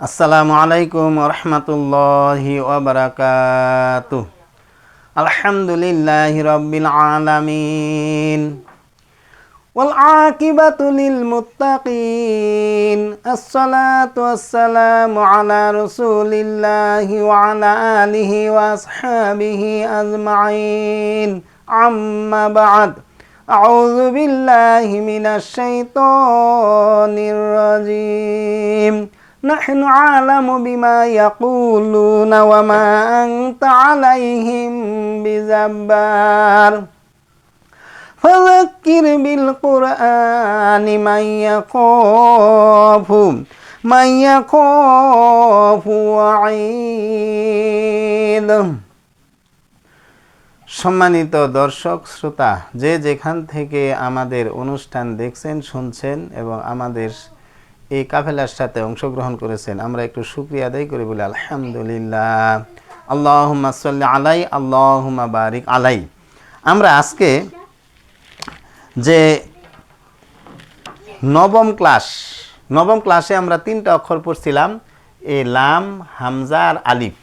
আসসালামু আলাইকুম ওয়া রাহমাতুল্লাহি ওয়া বারাকাতুহু। আলহামদুলিল্লাহি রাব্বিল আলামিন ওয়াল আকিবাতু লিল মুত্তাকিন। আসসালাতু ওয়াসসালামু আলা রাসূলিল্লাহি ওয়া আলা আলিহি ওয়া আসহাবিহি আজমাইন। আম্মা বা'দ। আউযু বিল্লাহি মিনাশ শাইতানির রাজীম। نحن أعلم بما يقولون وما أنت عليهم بجبار فذكر بالقرآن من يخاف وعيد। সম্মানিত দর্শক শ্রোতা, যে যেখান থেকে আমাদের অনুষ্ঠান দেখছেন, শুনছেন এবং আমাদের এই কাফেলার সাথে অংশগ্রহণ করেছেন, আমরা একটু শুকরিয়া আদায় করি বলে আলহামদুলিল্লাহ। আল্লাহুম্মা সাল্লি আলাই, আল্লাহুম্মা বারিক আলাই। আমরা আজকে যে নবম ক্লাসে আমরা তিনটা অক্ষর পড়ছিলাম, এই লাম, হামজা আর আলিফ।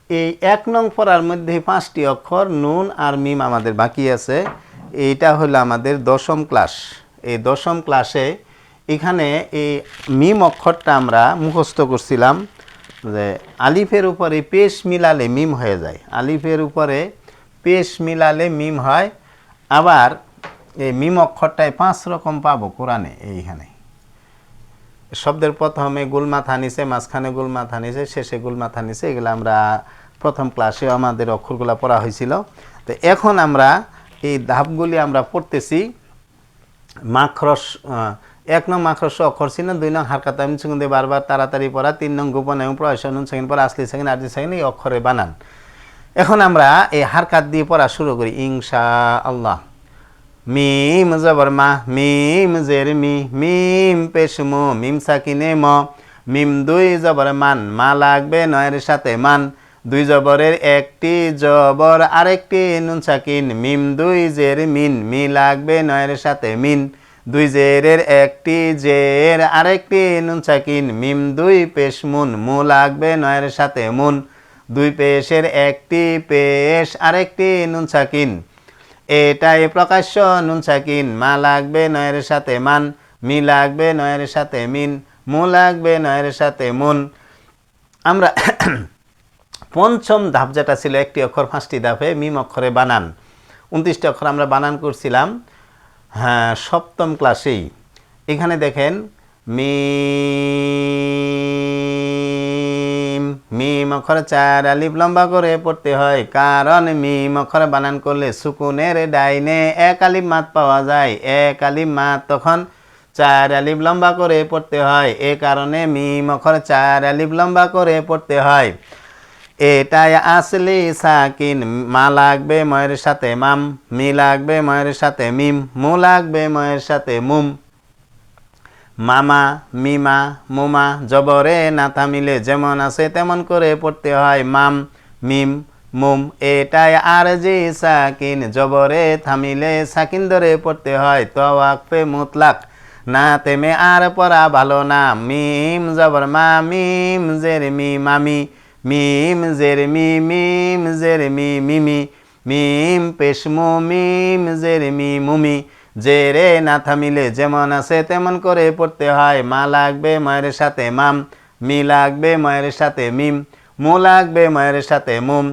এই 1 নং পড়ার মধ্যে 5টি অক্ষর নুন আর মিম আমাদের বাকি আছে। এইটা হলো আমাদের 10ম ক্লাস। এই 10ম ক্লাসে এখানে এই মিম অক্ষরটা আমরা মুখস্থ করছিলাম যে আলিফের উপরে পেশ মিলালে মিম হয়ে যায়। আলিফের উপরে পেশ মিলালে মিম হয়। আবার এই মিম অক্ষরটায় 5 রকম পাবো কোরআনে। এইখানে শব্দের প্রথমে গুলমাথা নিচে, মাঝখানে গুলমাথা নিচে, শেষে গুলমাথা নিচে। এগুলো আমরা প্রথম ক্লাসে আমাদের অক্ষরগুলো পড়া হয়েছিল। তো এখন আমরা এই ধাপগুলি আমরা পড়তেছি। মাখরস 1 নং মাখরস অক্ষর ছিল, 2 নং হারকাত আমিন সুকুন দিয়ে বারবার তাড়াতাড়ি পড়া, 3 নং গোপন এবং প্রয়াস নুন সেকেন্ড পড়া, আসলি সেকেন্ড, আরজি সেকেন্ড, এই অক্ষরে বানান। এখন আমরা এই হারকাত দিয়ে পড়া শুরু করি ইনশাআল্লাহ। মিম জবর মা, মিম জের মি, মিম পেশ মু, মিম সাকিনে ম, মিম 2 জবর মান, মা লাগবে 9 এর সাথে মান, 2 জবরের একটি জবর আরেকটি নুন সাকিন, মিম 2 জের মিন, মি লাগবে 9 এর সাথে মিন, 2 জেরের একটি জের আরেকটি নুন সাকিন, মিম 2 পেশ মুন, মু লাগবে 9 এর সাথে মুন, 2 পেশের একটি পেশ আরেকটি নুন সাকিন, এটাই প্রকাশ্য নুন সাকিন, মা লাগবে 9 এর সাথে মান, মি লাগবে 9 এর সাথে মিন, মু লাগবে 9 এর সাথে মুন। আমরা পঞ্চম ধাপ যেটা ছিল একটি অক্ষর 5টি ধাপে মিম অক্ষরে বানান, 29টি অক্ষর আমরা বানান করছিলাম। হ্যাঁ, 7ম ক্লাসেই। এখানে দেখেন মিম, মিম অক্ষরে 4 আলিফ লম্বা করে পড়তে হয়, কারণ মিম অক্ষরে বানান করলে সুকুনের ডাইনে 1 আলিফ মাদ পাওয়া যায়। 1 আলিফ মাদ তখন 4 আলিফ লম্বা করে পড়তে হয়। এ কারণে মিম অক্ষরে 4 আলিফ লম্বা করে পড়তে হয়। এটাই আসলি সাকিন, মা লাগবে ময়ের সাথে মাম, মি লাগবে ময়ের সাথে মিম, মু লাগবে ময়ের সাথে মুম। মামা, মিমা, মুমা জবরে না থামিলে যেমন আছে তেমন করে পড়তে হয় মাম, মিম, মুম। এটাই আরজি সাকিন, জবরে থামিলে সাকিন ধরে পড়তে হয়। তো ওয়াকফে মুতলাক, না থেমে আর পড়া ভালো না। মিম জবর মা, মিম জের মি, মামি, মিম জের মি, মিম জের মি, মিমি, মিম পেশ মু, মিম জের মি, মুমি। জেরে না থামিলে যেমন আছে তেমন করে পড়তে হয়। মা লাগবে ময়ের সাথে মাম, মি লাগবে ময়ের সাথে মিম, মু লাগবে ময়ের সাথে মুম।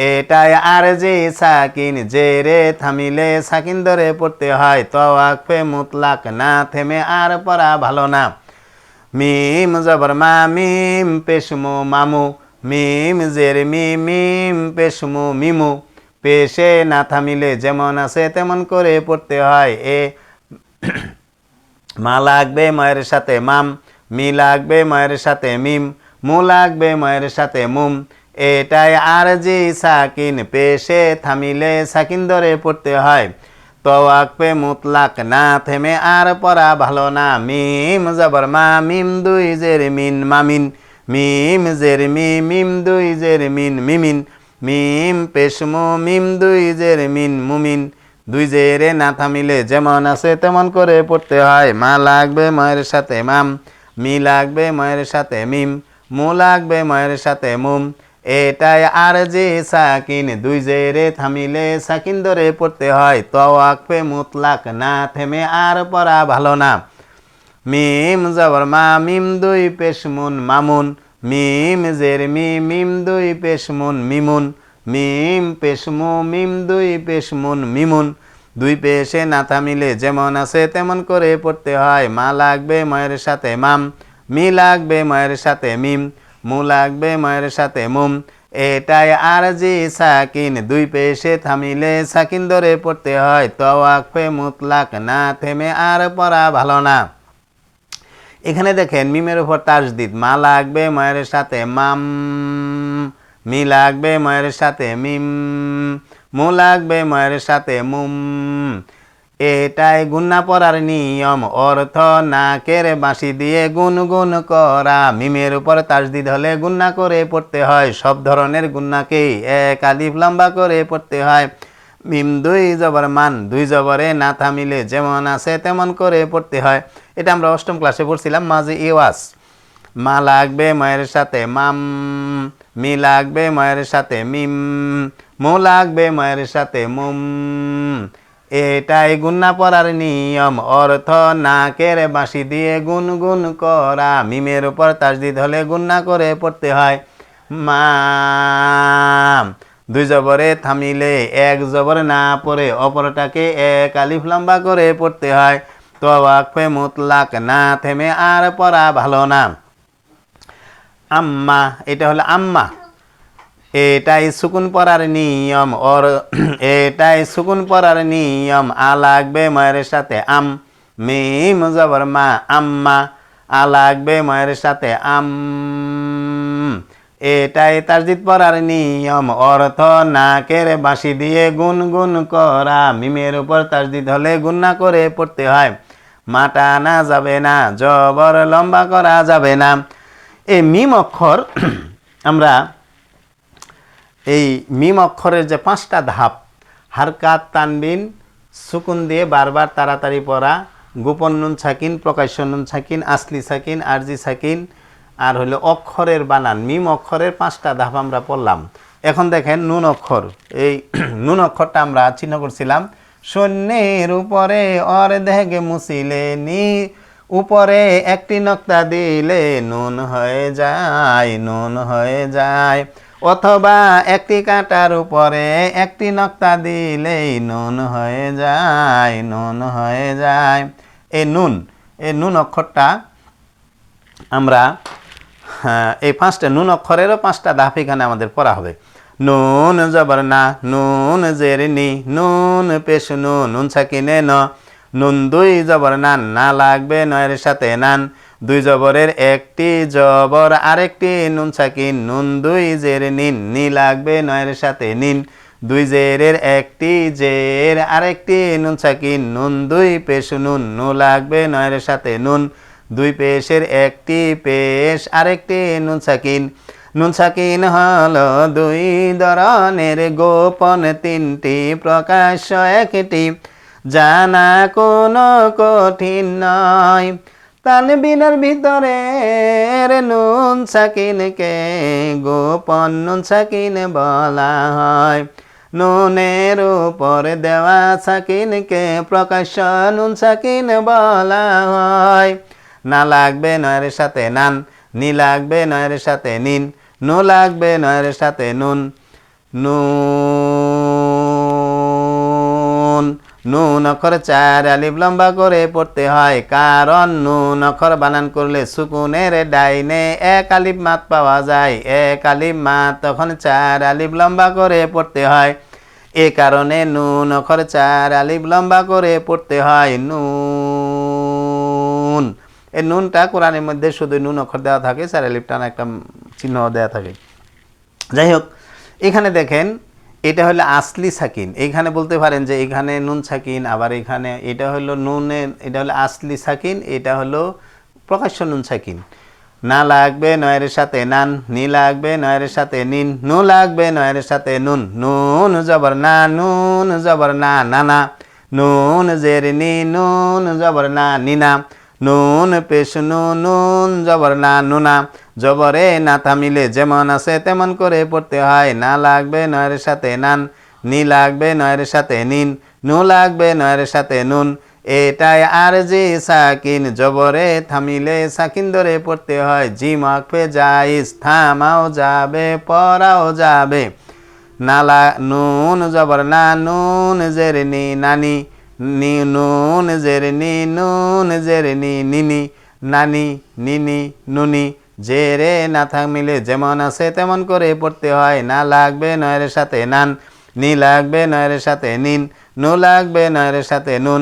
এটাই আরজি সাকিন, জেরে থামিলে সাকিন ধরে পড়তে হয়। তো ওয়াকফে মুতলাক, না থেমে আর পড়া ভালো না। মিম জবর মা, মিম পেশ মু, মামু, মিম জের মি, মিম পেশ মু, মিমু। পেশে না থামিলে যেমন আছে তেমন করে পড়তে হয়। এ মা লাগবে ময়ের সাথে মাম, মি লাগবে ময়ের সাথে মিম, মু লাগবে ময়ের সাথে মুম। এটাই আরজি সাকিন, পেশে থামিলে সাকিন ধরে পড়তে হয়। তো ওয়াকফে মুতলাক, না থেমে আর পড়া ভালো না। মিম জবর মা, মিম 2 জের মিন, মামিন, মিম জের মি, মিম 2 জের মিন, মিমিন, মিম পেশ মু, মিম 2 জের মিন, মুমিন। 2 জেরে না থামিলে যেমন আছে তেমন করে পড়তে হয়। মা লাগবে ময়ের সাথে মাম, মি লাগবে ময়ের সাথে মিম, মু লাগবে ময়ের সাথে মুম, এটাই আর জি সাকিন, দুই জেরে থামিলে সাকিন ধরে পড়তে হয়, তো ওয়াকফে মুতলাক, না থেমে আর পড়া ভালো না। মিম জবর মা, মিম দুই পেশ মুন, মামুন, মিম জের মি, মিম দুই পেশ মুন, মিমুন, মিম পেশ মু, মিম দুই পেশ মুন, মিমুন, দুই পেশে না থামিলে যেমন আছে তেমন করে পড়তে হয়। মা লাগবে ময়ের সাথে মাম, মি লাগবে ময়ের সাথে মিম, মু লাগবে ময়ের সাথে মুম, এটাই আর জি সাকিন, দুই পেশে থামিলে সাকিন ধরে পড়তে হয়, তো ওয়াকফে মুতলাক, না থেমে আর পড়া ভালো না। এখানে দেখেন মিমের উপর তাসদিদ, মা লাগবে ময়ের সাথে মাম, মি লাগবে ময়ের সাথে মিম, মু লাগবে ময়ের সাথে মুম, এটাই গুন্না পড়ার নিয়ম, অর্থ নাকের বাঁশি দিয়ে গুনগুন করা। মিমের উপর তাসদিদ হলে গুন্না করে পড়তে হয়, সব ধরনের গুন্নাকেই এক আলিফ লম্বা করে পড়তে হয়। মিম দুই জবর মান, দুই জবরে না থামিলে যেমন আছে তেমন করে পড়তে হয়। এটা আমরা অষ্টম ক্লাসে পড়ছিলাম মাঝে ইওয়াজ। মা লাগবে ময়ের সাথে মাম, মি লাগবে ময়ের সাথে মিম, মু লাগবে ময়ের সাথে মুম, এটাই গুন্না পড়ার নিয়ম, অর্থ নাকের বাঁশি দিয়ে গুনগুন করা। মিমের উপর তাসদিদ হলে গুন্না করে পড়তে হয়। মাম, দুই জবরে থামিলে এক জবর না পড়ে অপরটাকে এক আলিফ লম্বা করে পড়তে হয়, তো ওয়াকফে মুতলাক, না থেমে আর পড়া ভালো না। আম্মা, এটা হলো আম্মা, এটাই সুকুন পড়ার নিয়ম, এটাই সুকুন পড়ার নিয়ম। আ লাগবে ময়ের সাথে আম, মিম জবর মা, আম্মা, আ লাগবে ময়ের সাথে আম, এটাই তাসদিদ পড়ার নিয়ম, অর্থ নাকের বাঁশি দিয়ে গুনগুন করা। মিমের উপর তাসদিদ হলে গুন্না করে পড়তে হয়। মাটা না যাবে না, জবর লম্বা করা যাবে না। এই মিম অক্ষর আমরা এই মিম অক্ষরের যে পাঁচটা ধাপ, হারকাত, তানবিন, সুকুন দিয়ে বারবার তাড়াতাড়ি পড়া, গোপন নুন সাকিন, প্রকাশ্য নুন সাকিন, আসলি সাকিন, আরজি সাকিন, আর হলো অক্ষরের বানান, মিম অক্ষরের পাঁচটা ধাপ আমরা পড়লাম। এখন দেখেন নুন অক্ষর, এই নুন অক্ষরটা আমরা চিহ্ন করছিলাম, শূন্যের উপরে অর্ধেক মুছিলে নি, উপরে একটি নক্তা দিলে নুন হয়ে যায়, নুন হয়ে যায়, অথবা একটি কাঁটার উপরে একটি নক্তা দিলেই নুন হয়ে যায়, নুন হয়ে যায়। এই নুন অক্ষরটা আমরা এই পাঁচটা নুন অক্ষরেরও পাঁচটা ধাপ এখানে আমাদের পড়া হবে। নুন জবর না, নুন জের নি, নুন পেশ নু, নুন সাকিনে ন, নুন দুই জবর নান, না লাগবে নয়ের সাথে নান, দুই জবরের একটি জবর আরেকটি নুন সাকিন, নুন দুই জের নিন, নি লাগবে নয়ের সাথে নিন, দুই জেরের একটি জের আরেকটি নুন সাকিন, নুন দুই পেশ নুন, নু লাগবে নয়ের সাথে নুন, দুই পেশের একটি পেশ আরেকটি নুন সাকিন। নুন সাকিন হলো দুই ধরনের, গোপন তিনটি, প্রকাশ্য একটি, জানা কোনো কঠিন নয়। তানবিনের ভিতরের নুন সাকিনকে গোপন নুন সাকিন বলা হয়, নুনের উপর দেওয়া সাকিনকে প্রকাশ্য নুন সাকিন বলা হয়। না লাগবে নয়ের সাথে নান, নি লাগবে নয়ের সাথে নিন, নু লাগবে নয়ের সাথে নুন, নুন, নুন অক্ষর চার আলিফ লম্বা করে পড়তে হয়, কারণ নুন অক্ষর বানান করলে সুকুনের ডাইনে এক আলিফ মাত পাওয়া যায়, এক আলিফ মাত তখন চার আলিফ লম্বা করে পড়তে হয়, এ কারণে নুন অক্ষর চার আলিফ লম্বা করে পড়তে হয়। নুন, এই নুনটা কোরআনের মধ্যে শুধু নুন অক্ষর দেওয়া থাকে, চার আলিফ টানা একটা চিহ্ন দেওয়া থাকে। যাই হোক, এখানে দেখেন এটা হলো আসলি সাকিন, এইখানে বলতে পারেন যে এখানে নুন সাকিন, আবার এখানে এটা হলো নুনের, এটা হলো আসলি সাকিন, এটা হলো প্রকাশ্য নুন সাকিন। না লাগবে নয়ের সাথে নান, নি লাগবে নয়ের সাথে নিন, নু লাগবে নয়ের সাথে নুন, নুন জবর না, নুন জবর না, নানা, নুন জের নি, নুন জবর না, নিনা, নুন পেশ নু, নুন জবর না, নুনা, জবরে না থামিলে যেমন আছে তেমন করে পড়তে হয়। না লাগবে নয়ের সাথে নান, নি লাগবে নয়ের সাথে নিন, নু লাগবে নয়ের সাথে নুন। এটাই আর জি সাকিন, জবরে থামিলে সাকিন ধরে পড়তে হয়। জিম ওয়াকফে জাইজ, থামাও যাবে পড়াও যাবে। নালা নুন জবর না, নুন জের নি নানি, নি নুন জের নি, নুন জের নি নিনি, নানি নিনি নুনি। জেরে না থামিলে যেমন আছে তেমন করে পড়তে হয়। না লাগবে নয়ের সাথে নান, নি লাগবে নয়ের সাথে নিন, নু লাগবে নয়ের সাথে নুন।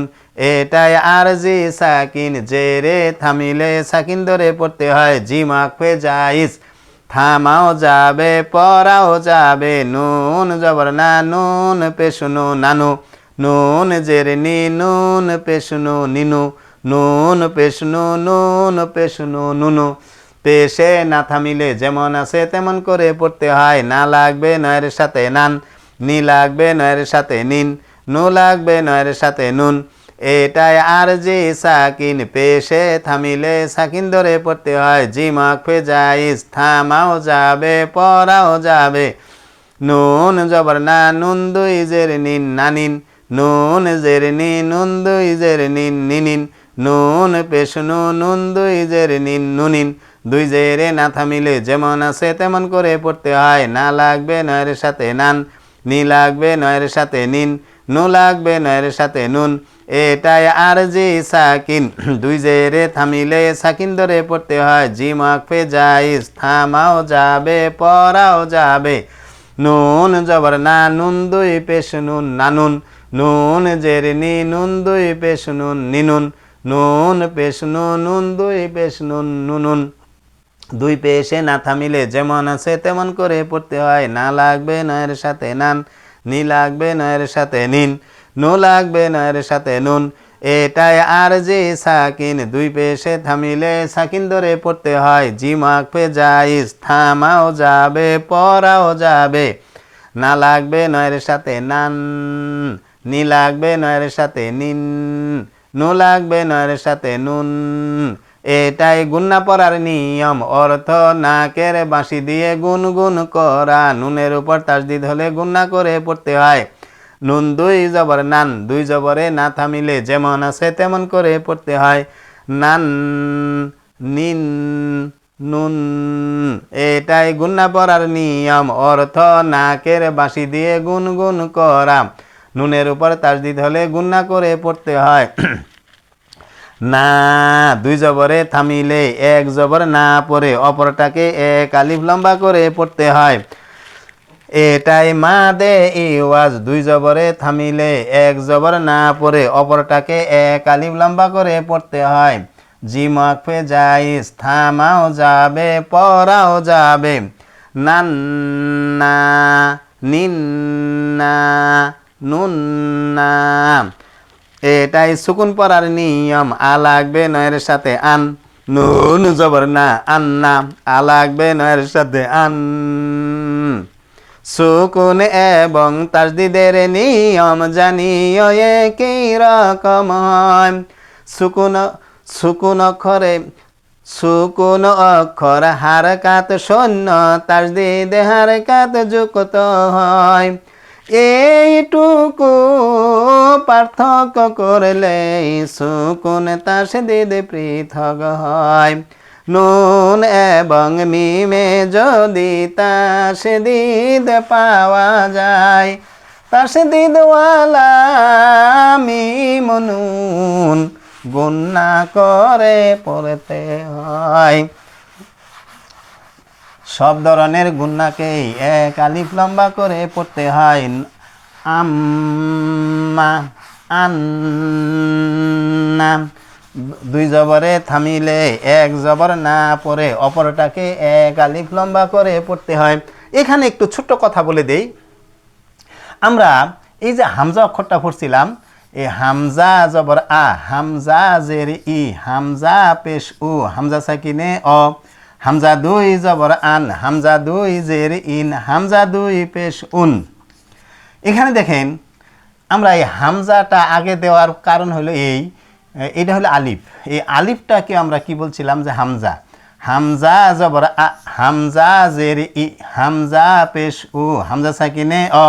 এটাই আর জি সাকিন, জেরে থামিলে সাকিন ধরে পড়তে হয়। জিম ওয়াকফে জাইজ, থামাও যাবে পড়াও যাবে। নুন জবর না, নুন পেশুনু নানু, নুন জের নি, নুন পেশুনু নিনু, নুন পেশুনু, নুন পেশুনু নুনু। পেশে না থামিলে যেমন আছে তেমন করে পড়তে হয়। না লাগবে নয়ের সাথে নান, নি লাগবে নয়ের সাথে নিন, নু লাগবে নয়ের সাথে নুন। এটাই আর জি সাকিন, পেশে থামিলে সাকিন ধরে পড়তে হয়। জিম ওয়াকফে জাইজ, থামাও যাবে পড়াও যাবে। নুন জবর না, নুন দুই জের নিন নানিন, নুন জের নি, নুন দুই জের নিন নিনিন, নুন পেশুনু, নুন দুই জের নিন নুনিন। দুই জেরে না থামিলে যেমন আছে তেমন করে পড়তে হয়। না লাগবে নয়ের সাথে নান, নি লাগবে নয়ের সাথে নিন, নু লাগবে নয়ের সাথে নুন। এটাই আর জি সাকিন, দুই জেরে থামিলে সাকিন ধরে পড়তে হয়। জিম ওয়াকফে জাইজ, থামাও যাবে পড়াও যাবে। নুন জবর না, নুন দুই পেশ নুন নানুন, নুন জের নি, নুন দুই পেশ নুন নিনুন, নুন পেশ নুন, নুন দুই পেশ নুন নুনুন। দুই পেশে না থামিলে যেমন আছে তেমন করে পড়তে হয়। না লাগবে নয়ের সাথে নান, নি লাগবে নয়ের সাথে নিন, নু লাগবে নয়ের সাথে নুন। এটাই আর জি সাকিন, দুই পেশে থামিলে সাকিন ধরে পড়তে হয়। জিম ওয়াকফে জাইজ, থামাও যাবে পড়াও যাবে। না লাগবে নয়ের সাথে নান, নি লাগবে নয়ের সাথে নিন, নু লাগবে নয়ের সাথে নুন। এটাই গুন্না পড়ার নিয়ম, অর্থ নাকের বাঁশি দিয়ে গুনগুন করা। নুনের উপর তাসদিদ হলে গুন্না করে পড়তে হয়। নুন দুই জবর নান, দুই জবরে না থামিলে যেমন আছে তেমন করে পড়তে হয়। নান নিন নুন। এটাই গুন্না পড়ার নিয়ম, অর্থ নাকের বাঁশি দিয়ে গুনগুন করা। নুনের উপর তাসদিদ হলে গুন্না করে পড়তে হয়। না দুই জবরে থামিলে এক জবর না পড়ে অপরটাকে এক আলিফ লম্বা করে পড়তে হয়। এটাই মাদে ইওয়াজ, দুই জবরে থামিলে এক জবর না পড়ে অপরটাকে এক আলিফ লম্বা করে পড়তে হয়। জিম ওয়াকফে জাইজ, থামাও যাবে পড়াও যাবে। নান্না, নিন্না, নুন্না। এটাই সুকুন পড়ার নিয়ম, আ লাগবে নয়ের সাথে আন, নুন জবর না, আন্না, আ লাগবে নয়ের সাথে আন। সুকুন এবং তাসদিদের নিয়ম জানিও একই রকম হয়। সুকুন অক্ষরে, সুকুন অক্ষর হারকাত শূন্য, তাসদিদ হারকাত যুক্ত হয়। এইটুকু পার্থক্য করলে সুকুন তাসদিদ পৃথক হয়। নুন এবং মিমে যদি তাসদিদ পাওয়া যায়, তাসদিদওয়ালা মিম নুন গুন্না করে পড়তে হয়। সব ধরনের গুন্নাকেই এক আলিফ লম্বা করে পড়তে হয়। আম্মা, আন্না। দুই জবরে থামিলে এক জবর না পড়ে অপরটাকে এক আলিফ লম্বা করে পড়তে হয়। এখানে একটু ছোট্ট কথা বলে দেই, আমরা এই যে হামজা অক্ষরটা পড়ছিলাম, এই হামজা জবর আ, হামজা জের ই, হামজা পেশ উ, হামজা সাকিনে অ, হামজা দুই জবর আন, হামজা দুই জের ইন, হামজা দুই পেশ উন। এখানে দেখেন আমরা এই হামজাটা আগে দেওয়ার কারণ হলো এটা হলো আলিফ। এই আলিফটাকে আমরা কি বলছিলাম যে হামজা। হামজা জবর আ, হামজা জের ই, হামজা পেশ উ, হামজা সাকিনে অ,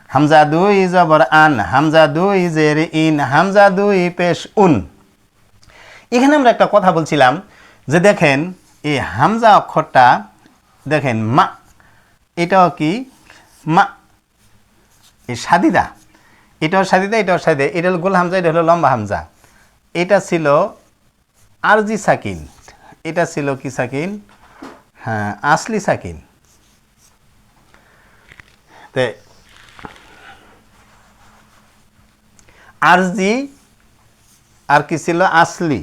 হামজা 2 জবর আন, হামজা 2 জের ইন, হামজা 2 পেশ উন। এখানে আমরা একটা কথা বলছিলাম যে দেখেন এই হামজা অক্ষরটা দেখেন মা, এটাও কি মা, এই সাদিদা, এটাও সাদিদা, এটাও সাদিদা, এটা হলো গোল হামজা, এটা হলো লম্বা হামজা। এটা ছিল আরজি সাকিন, এটা ছিল কি সাকিন, হ্যাঁ আসলি সাকিন। তে আরজি আর কি ছিল আসলি,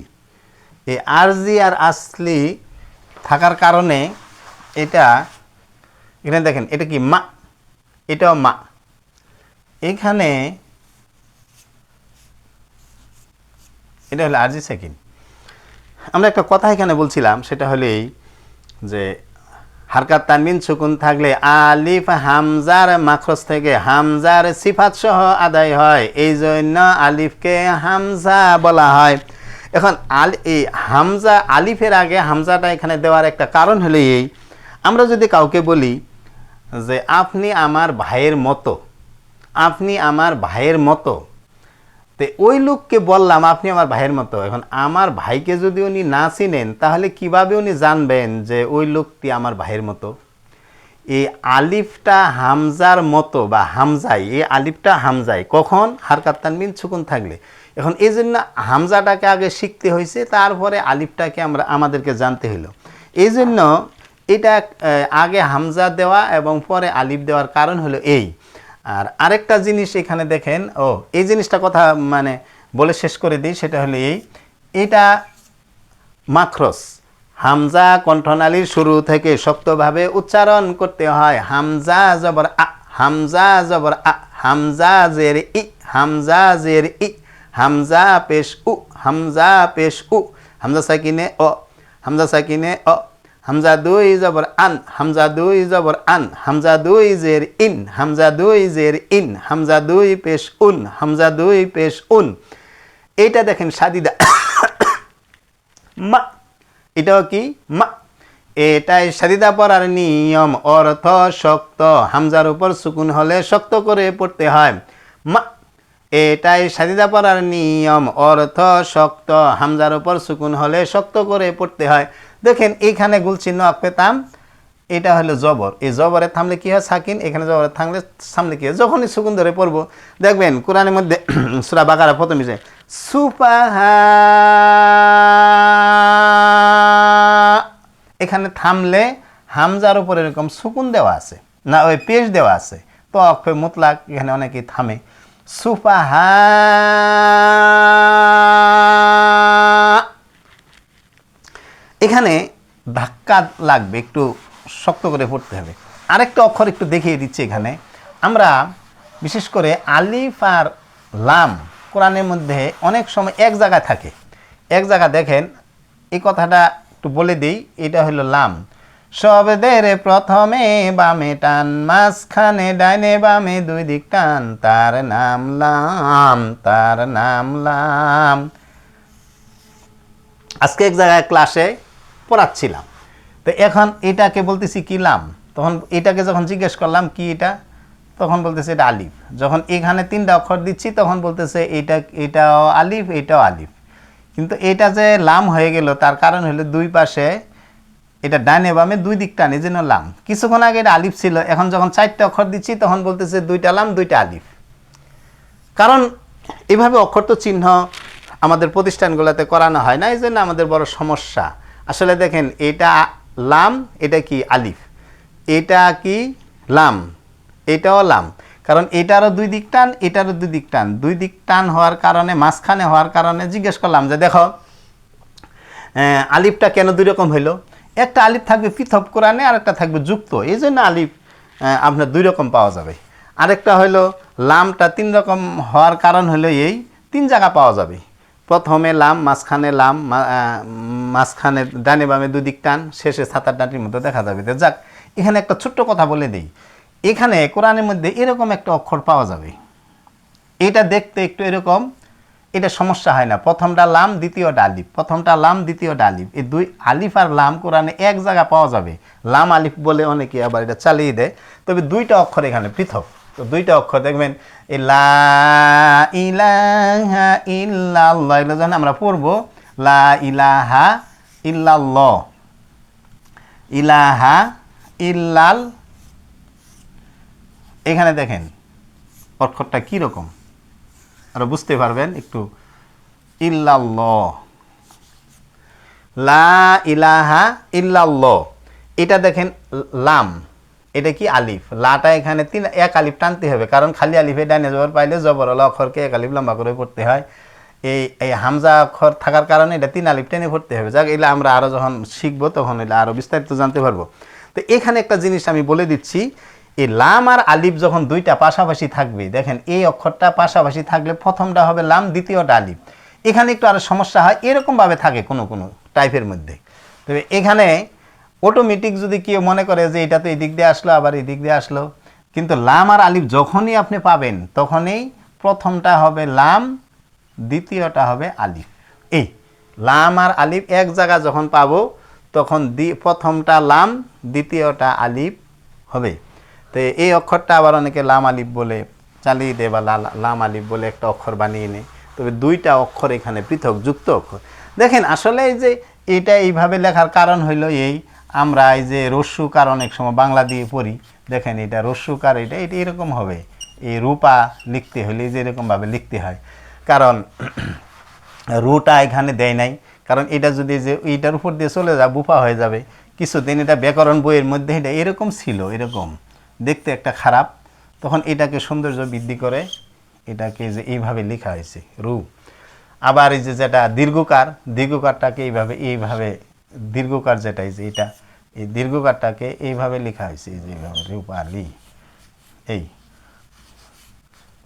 এই আরজি আর আসলি থাকার কারণে এটা এখানে দেখেন এটা কি মা, এটাও মা। এখানে এটা হলো আরজি সাকিন। আমরা একটা কথা এখানে বলছিলাম, সেটা হলো এই যে হারকাত তানবিন সুকুন থাকলে আলিফ হামজার মাখরজ থেকে হামজার সিফাত সহ আদায় হয়, এই জন্য আলিফকে হামজা বলা হয়। এখন এই হামজা আলিফের আগে হামজাটা এখানে দেওয়ার একটা কারণ হলো এই, আমরা যদি কাউকে বলি যে আপনি আমার ভাইয়ের মতো, আপনি আমার ভাইয়ের মতো, তো ওই লোককে বললাম আপনি আমার ভাইয়ের মতো। এখন আমার ভাইকে যদি উনি না চিনেন তাহলে কিভাবে উনি জানবেন যে ওই লোকটি আমার ভাইয়ের মতো? এই আলিফটা হামজার মতো বা হামজাই, এই আলিফটা হামজাই কখন? হারকাত তানবিন সুকুন থাকলে। এখন এই জন্য হামজাটাকে আগে শিখতে হয়েছে, তারপরে আলিফটাকে আমাদেরকে জানতে হলো। এই জন্য এটা আগে হামজা দেওয়া এবং পরে আলিফ দেওয়ার কারণ হলো এই। আর আরেকটা জিনিস এখানে দেখেন, এই জিনিসটা কথা মানে বলে শেষ করে দিই, সেটা হলো এটা মাখরজ, হামজা কণ্ঠনালীর শুরু থেকে শক্তভাবে উচ্চারণ করতে হয়। হামজা জবর আ, হামজা জবর আ, হামজা জের ই, হামজা জের ই, হামজা পেশ উ, হামজা পেশ উ, হামজা সাকিনে অ, হামজা সাকিনে অ, হামজা 2 জবর আন, হামজা 2 জবর আন, হামজা 2 জের ইন, হামজা 2 জের ইন, হামজা 2 পেশ উন, হামজা 2 পেশ উন। এইটা দেখেন সাদিদা মা, এটাও কি মা। এটাই সাদিদা পড়ার নিয়ম, অর্থ শক্ত, হামজার উপর সুকুন হলে শক্ত করে পড়তে হয় মা। এটাই সাদিদা পড়ার নিয়ম, অর্থ শক্ত, হামজার উপর সুকুন হলে শক্ত করে পড়তে হয়। দেখেন এইখানে গুলচিহ্ন আকপেতাম, এটা হলো জবর, এই জবরে থামলে কি হয় সাকিন, এখানে জবরে থামলে সামনে কি হয়, যখনই সুকুন ধরে পড়বো দেখবেন কোরআনের মধ্যে সূরা বাকারা প্রথমে যে সুফাহা, এখানে থামলে হামজার উপর এরকম সুকুন দেওয়া আছে না, ওই পেশ দেওয়া আছে, তো অক্ষয় মুতলাক, এখানে অনেকেই থামে। সুফাহা, এখানে ধাক্কা লাগবে, একটু শক্ত করে পড়তে হবে। আরেকটা অক্ষর একটু দেখিয়ে দিচ্ছি এখানে, আমরা বিশেষ করে আলিফ আর লাম কোরআনের মধ্যে অনেক সময় এক জায়গায় থাকে, এক জায়গা দেখেন, এই কথাটা একটু বলে দিই, এটা হলো লাম। শব্দের প্রথমে বামে টান, মাঝখানে ডাইনে বামে 2 দিক টান, তার নাম লাম, তার নাম লাম। আজকে এক জায়গায় ক্লাসে পড়াচ্ছিলাম, তো এখন এটাকে বলতেছি কি লাম, তখন এটাকে যখন জিজ্ঞেস করলাম কি এটা, তখন বলতেছে এটা আলিফ। যখন এখানে 3টা অক্ষর দিচ্ছি তখন বলতেছে এটাও আলিফ, এটাও আলিফ। কিন্তু এটা যে লাম হয়ে গেল তার কারণ হলো 2 পাশে এটা ডানে বামে 2 দিক টান, এই জন্য লাম। কিছুক্ষণ আগে এটা আলিফ ছিল, এখন যখন 4টা অক্ষর দিচ্ছি তখন বলতেছে 2টা লাম 2টা আলিফ। কারণ এভাবে অক্ষর তো চিহ্ন আমাদের প্রতিষ্ঠানগুলোতে করানো হয় না, এই জন্য আমাদের বড় সমস্যা। আসলে দেখেন এটা লাম, এটা কি আলিফ, এটা কি লাম, এটাও লাম, কারণ এটারও 2 দিক টান, এটারও 2 দিক টান, 2 দিক টান হওয়ার কারণে, মাঝখানে হওয়ার কারণে জিজ্ঞেস করলাম যে দেখো আলিফটা কেন 2 রকম হইলো, একটা আলিফ থাকবে পৃথক কোরআনে আর একটা থাকবে যুক্ত, এই জন্য আলিফ আপনার 2 রকম পাওয়া যাবে। আরেকটা হলো লামটা 3 রকম হওয়ার কারণ হলো এই 3 জায়গা পাওয়া যাবে, প্রথমে লাম, মাঝখানে লাম, মাঝখানে ডানে বামে 2 দিক টান, শেষে ছাতার ডাঁটির মতো দেখা যাবে। যাক, এখানে একটা ছোট্ট কথা বলে দিই, এখানে কোরআনের মধ্যে এরকম একটা অক্ষর পাওয়া যাবে, এটা দেখতে একটু এরকম, এটা সমস্যা হয় না। প্রথমটা লাম, দ্বিতীয়টা আলিফ, প্রথমটা লাম, দ্বিতীয়টা আলিফ, এই দুই আলিফ আর লাম কোরআনে এক জায়গা পাওয়া যাবে। লাম আলিফ বলে অনেকে আবার এটা চালিয়ে দেয়, তবে দুইটা অক্ষর এখানে পৃথক। তো দুইটা অক্ষর দেখবেন এই লা ইলাহা ইল্লাল্লাহ, এগুলো যখন আমরা পড়বো লা ইলাহা ইল্লাল্লাহ, ইলাহা ইল্লাল, এখানে দেখেন অক্ষরটা কীরকম আরো বুঝতে পারবেন একটু। ইল্লাল্লাহ, লা ইলাহা ইল্লাল্লাহ, এটা দেখেন লাম, এটা কি আলিফ, লাটা এখানে এক আলিফ টানতে হবে, কারণ খালি আলিফে ডাইনে জবর পাইলে জবরওয়ালা অক্ষরকে এক আলিফ লম্বা করে পড়তে হয়। এই হামজা অক্ষর থাকার কারণে এটা 3 আলিফ টেনে পড়তে হবে। যাক, এগুলো আমরা আরও যখন শিখবো তখন এগুলো আরও বিস্তারিত জানতে পারবো। তো এখানে একটা জিনিস আমি বলে দিচ্ছি, এই লাম আর আলিফ যখন দুইটা পাশাপাশি থাকবে, দেখেন এই অক্ষরটা পাশাপাশি থাকলে প্রথমটা হবে লাম, দ্বিতীয়টা আলিফ। এখানে একটু আরও সমস্যা হয়, এরকমভাবে থাকে কোনো কোনো টাইপের মধ্যে। তবে এখানে অটোমেটিক যদি কেউ মনে করে যে এটা তো এই দিক দিয়ে আসলো আবার এই দিক দিয়ে আসলো, কিন্তু লাম আর আলিফ যখনই আপনি পাবেন তখনই প্রথমটা হবে লাম, দ্বিতীয়টা হবে আলিফ। এই লাম আর আলিফ এক জায়গা যখন পাবো তখন প্রথমটা লাম, দ্বিতীয়টা আলিফ হবে। তো এই অক্ষরটা আবার অনেকে লাম আলিফ বলে চালিয়ে দেয় বা লাম আলিফ বলে একটা অক্ষর বানিয়ে নেয়, তবে দুইটা অক্ষর এখানে পৃথক যুক্ত অক্ষর। দেখেন আসলে এই যে এটা এইভাবে লেখার কারণ হইল এই, আমরা এই যে রস্যুকার অনেক সময় বাংলা দিয়ে পড়ি, দেখেন এটা রস্যুকার, এটা এটা এরকম হবে। এই রূপা লিখতে হলে যে এরকমভাবে লিখতে হয়, কারণ রুটা এখানে দেয় নাই, কারণ এটা যদি যে এইটার উপর দিয়ে চলে যায় বুফা হয়ে যাবে। কিছুদিন এটা ব্যাকরণ বইয়ের মধ্যে এটা এরকম ছিল, এরকম দেখতে একটা খারাপ, তখন এটাকে সৌন্দর্য বৃদ্ধি করে এটাকে যে এইভাবে লেখা হয়েছে রু। আবার এই যে যেটা দীর্ঘকার, দীর্ঘকারটাকে এইভাবে দীর্ঘকার যেটা এই যে এটা, এই দীর্ঘকারটাকে এইভাবে লেখা হয়েছে, এই যে এইভাবে রূপালি। এই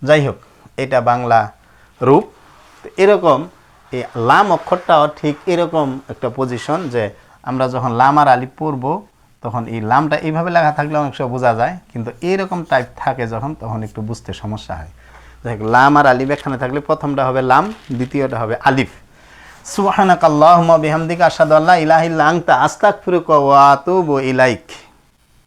যাই হোক, এটা বাংলা রূপ। এরকম এই লাম অক্ষরটাও ঠিক এরকম একটা পজিশন, যে আমরা যখন লাম আর আলিফ পড়ব তখন এই লামটা এইভাবে লেখা থাকলে অনেক সময় বোঝা যায়, কিন্তু এরকম টাইপ থাকে যখন, তখন একটু বুঝতে সমস্যা হয়। দেখ, লাম আর আলিফ এখানে থাকলে প্রথমটা হবে লাম, দ্বিতীয়টা হবে আলিফ। সুবহানাকাল্লাহুম্মা বিহামদিকা আশহাদু আল্লা ইলাহা ইল্লা আনতা আস্তাগফিরুকা ওয়া আতুবু ইলাইক।